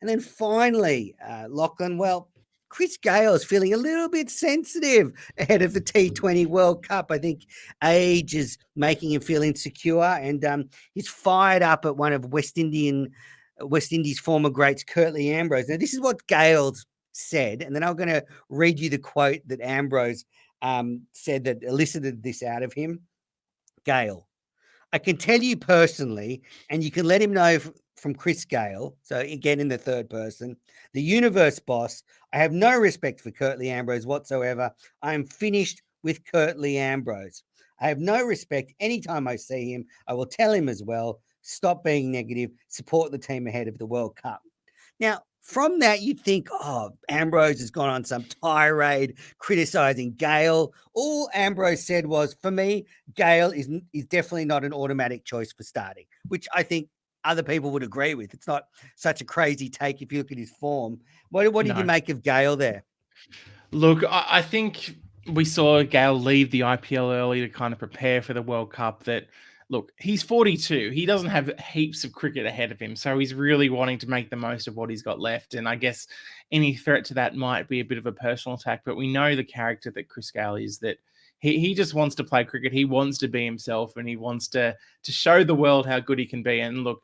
And then finally, Lachlan, well, Chris Gayle is feeling a little bit sensitive ahead of the T20 World Cup. I think age is making him feel insecure, and he's fired up at one of West Indies former greats, Curtly Ambrose. Now, this is what Gale's said, and then I'm going to read you the quote that Ambrose said that elicited this out of him. Gayle, I can tell you personally, and you can let him know from Chris Gayle, so again in the third person, the universe boss, I have no respect for Curtly Ambrose whatsoever. I am finished with Curtly Ambrose. I have no respect. Anytime I see him, I will tell him as well, stop being negative, support the team ahead of the World Cup. Now, from that, you'd think, oh, Ambrose has gone on some tirade criticizing Gayle. All Ambrose said was, for me, Gayle is definitely not an automatic choice for starting, which I think other people would agree with. It's not such a crazy take if you look at his form. What did you make of Gayle there? Look, I think we saw Gayle leave the IPL early to kind of prepare for the World Cup. That, look, he's 42. He doesn't have heaps of cricket ahead of him, so he's really wanting to make the most of what he's got left. And I guess any threat to that might be a bit of a personal attack, but we know the character that Chris Gayle is, that he just wants to play cricket. He wants to be himself, and he wants to show the world how good he can be. And look,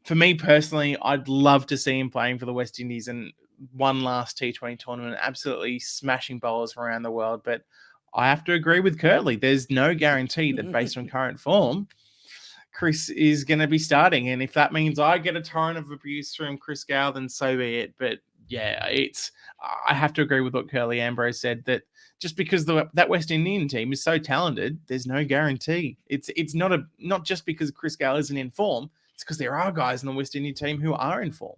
for me personally, I'd love to see him playing for the West Indies and one last T20 tournament, absolutely smashing bowlers around the world. But I have to agree with Curtly. There's no guarantee that based on current form, Chris is going to be starting. And if that means I get a torrent of abuse from Chris Gayle, then so be it. But yeah, I have to agree with what Curtly Ambrose said, that just because that West Indian team is so talented, there's no guarantee. It's not just because Chris Gayle isn't in form. It's because there are guys in the West Indian team who are in form.